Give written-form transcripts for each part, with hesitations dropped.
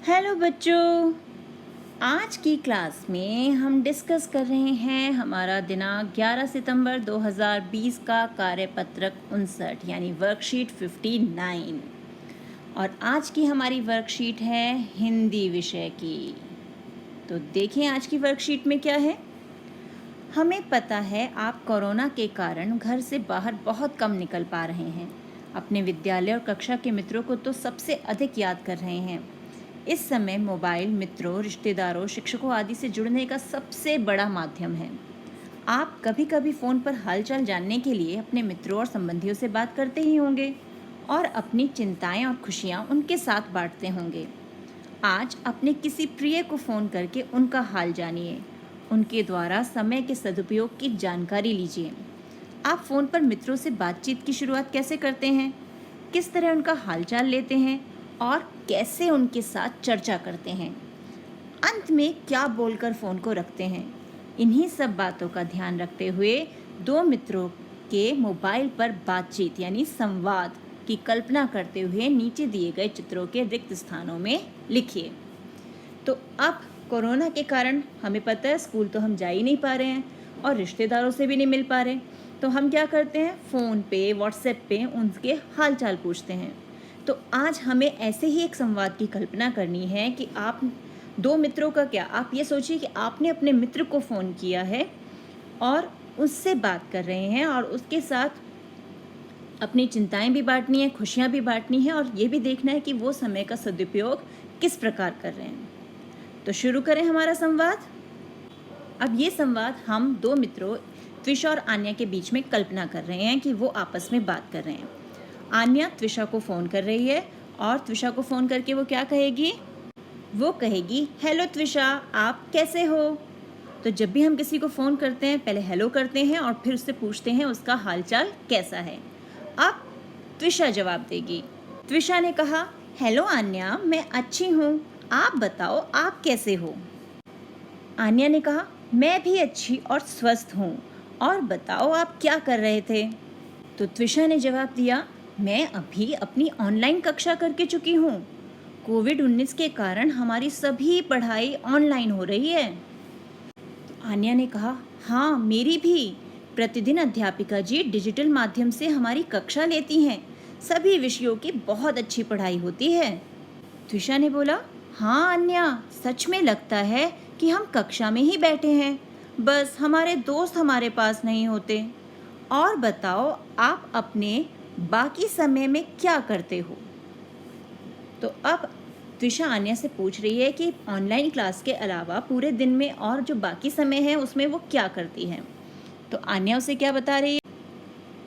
Hello बच्चों, आज की क्लास में हम डिस्कस कर रहे हैं हमारा दिनांक 11 सितंबर 2020 का कार्यपत्रक 59 यानी वर्कशीट 59। और आज की हमारी वर्कशीट है हिंदी विषय की। तो देखें आज की वर्कशीट में क्या है। हमें पता है आप कोरोना के कारण घर से बाहर बहुत कम निकल पा रहे हैं। अपने विद्यालय और कक्षा के मित्रों को तो सबसे अधिक याद कर रहे हैं। इस समय मोबाइल मित्रों, रिश्तेदारों, शिक्षकों आदि से जुड़ने का सबसे बड़ा माध्यम है। आप कभी कभी फ़ोन पर हालचाल जानने के लिए अपने मित्रों और संबंधियों से बात करते ही होंगे और अपनी चिंताएं और खुशियां उनके साथ बांटते होंगे। आज अपने किसी प्रिय को फ़ोन करके उनका हाल जानिए। उनके द्वारा समय के सदुपयोग की जानकारी लीजिए। आप फ़ोन पर मित्रों से बातचीत की शुरुआत कैसे करते हैं, किस तरह उनका हालचाल लेते हैं और कैसे उनके साथ चर्चा करते हैं, अंत में क्या बोलकर फ़ोन को रखते हैं, इन्हीं सब बातों का ध्यान रखते हुए दो मित्रों के मोबाइल पर बातचीत यानी संवाद की कल्पना करते हुए नीचे दिए गए चित्रों के रिक्त स्थानों में लिखिए। तो अब कोरोना के कारण हमें पता है स्कूल तो हम जा ही नहीं पा रहे हैं और रिश्तेदारों से भी नहीं मिल पा रहे, तो हम क्या करते हैं, फ़ोन पे, व्हाट्सएप पे उनके हाल चाल पूछते हैं। तो आज हमें ऐसे ही एक संवाद की कल्पना करनी है कि आप दो मित्रों का क्या, आप ये सोचिए कि आपने अपने मित्र को फ़ोन किया है और उससे बात कर रहे हैं और उसके साथ अपनी चिंताएं भी बांटनी है, खुशियां भी बांटनी है और ये भी देखना है कि वो समय का सदुपयोग किस प्रकार कर रहे हैं। तो शुरू करें हमारा संवाद। अब ये संवाद हम दो मित्रों त्विषा और आन्या के बीच में कल्पना कर रहे हैं कि वो आपस में बात कर रहे हैं। आन्या त्विषा को फ़ोन कर रही है और त्विषा को फ़ोन करके वो क्या कहेगी, वो कहेगी, हेलो त्विषा, आप कैसे हो। तो जब भी हम किसी को फ़ोन करते हैं पहले हेलो करते हैं और फिर उससे पूछते हैं उसका हालचाल कैसा है। अब त्विषा जवाब देगी। त्विषा ने कहा, हेलो आन्या, मैं अच्छी हूँ, आप बताओ आप कैसे हो। आन्या ने कहा, मैं भी अच्छी और स्वस्थ हूँ, और बताओ आप क्या कर रहे थे। तो त्विषा ने जवाब दिया, मैं अभी अपनी ऑनलाइन कक्षा करके चुकी हूँ। कोविड-19 के कारण हमारी सभी पढ़ाई ऑनलाइन हो रही है। तो आन्या ने कहा, हाँ मेरी भी। प्रतिदिन अध्यापिका जी डिजिटल माध्यम से हमारी कक्षा लेती हैं। सभी विषयों की बहुत अच्छी पढ़ाई होती है। त्विषा ने बोला, हाँ अन्या, सच में लगता है कि हम कक्षा में ही बैठे हैं, बस हमारे दोस्त हमारे पास नहीं होते। और बताओ आप अपने बाकी समय में क्या करते हो। तो अब त्विषा आन्या से पूछ रही है कि ऑनलाइन क्लास के अलावा पूरे दिन में और जो बाकी समय है उसमें वो क्या करती है। तो आन्या उसे क्या बता रही है।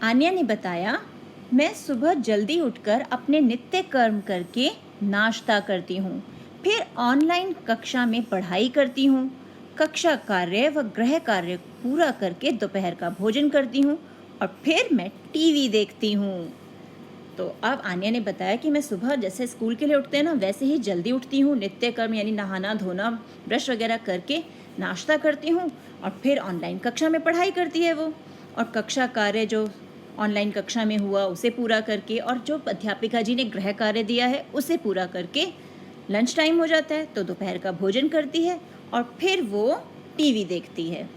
आन्या ने बताया, मैं सुबह जल्दी उठकर अपने नित्य कर्म करके नाश्ता करती हूँ, फिर ऑनलाइन कक्षा में पढ़ाई करती हूँ, कक्षा कार्य व गृह कार्य पूरा करके दोपहर का भोजन करती हूँ और फिर मैं टीवी देखती हूँ। तो अब आन्या ने बताया कि मैं सुबह जैसे स्कूल के लिए उठते हैं ना वैसे ही जल्दी उठती हूँ, नित्य कर्म यानी नहाना धोना ब्रश वगैरह करके नाश्ता करती हूँ और फिर ऑनलाइन कक्षा में पढ़ाई करती है वो, और कक्षा कार्य जो ऑनलाइन कक्षा में हुआ उसे पूरा करके और जो अध्यापिका जी ने गृह कार्य दिया है उसे पूरा करके लंच टाइम हो जाता है तो दोपहर का भोजन करती है और फिर वो टीवी देखती है।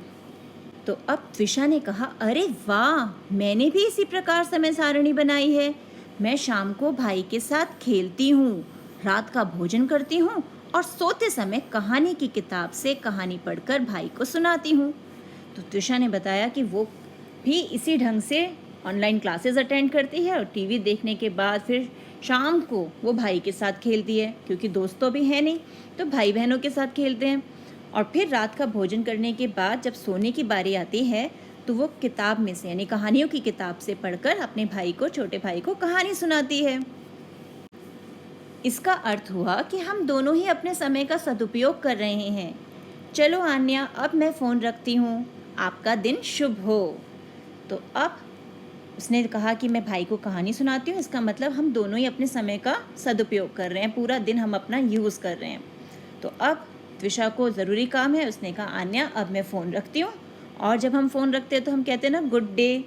तो अब त्विषा ने कहा, अरे वाह, मैंने भी इसी प्रकार समय सारणी बनाई है। मैं शाम को भाई के साथ खेलती हूँ, रात का भोजन करती हूँ और सोते समय कहानी की किताब से कहानी पढ़कर भाई को सुनाती हूँ। तो त्विषा ने बताया कि वो भी इसी ढंग से ऑनलाइन क्लासेस अटेंड करती है और टीवी देखने के बाद फिर शाम को वो भाई के साथ खेलती है, क्योंकि दोस्त तो भी है नहीं तो भाई बहनों के साथ खेलते हैं। और फिर रात का भोजन करने के बाद जब सोने की बारी आती है तो वो किताब में से यानी कहानियों की किताब से पढ़कर अपने भाई को, छोटे भाई को कहानी सुनाती है। इसका अर्थ हुआ कि हम दोनों ही अपने समय का सदुपयोग कर रहे हैं। चलो आन्या, अब मैं फ़ोन रखती हूँ, आपका दिन शुभ हो। तो अब उसने कहा कि मैं भाई को कहानी सुनाती हूँ, इसका मतलब हम दोनों ही अपने समय का सदुपयोग कर रहे हैं, पूरा दिन हम अपना यूज़ कर रहे हैं। तो अब त्विषा को ज़रूरी काम है, उसने कहा, आन्या अब मैं फ़ोन रखती हूँ। और जब हम फ़ोन रखते हैं तो हम कहते हैं ना गुड डे,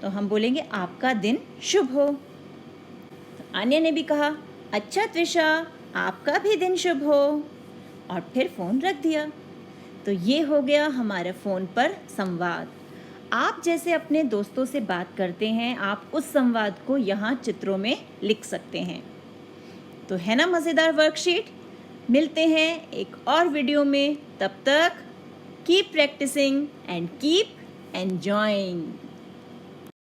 तो हम बोलेंगे आपका दिन शुभ हो। तो आन्या ने भी कहा, अच्छा त्विषा, आपका भी दिन शुभ हो। और फिर फ़ोन रख दिया। तो ये हो गया हमारे फ़ोन पर संवाद। आप जैसे अपने दोस्तों से बात करते हैं, आप उस संवाद को यहाँ चित्रों में लिख सकते हैं। तो है ना मज़ेदार वर्कशीट? मिलते हैं एक और वीडियो में। तब तक keep practising and keep enjoying.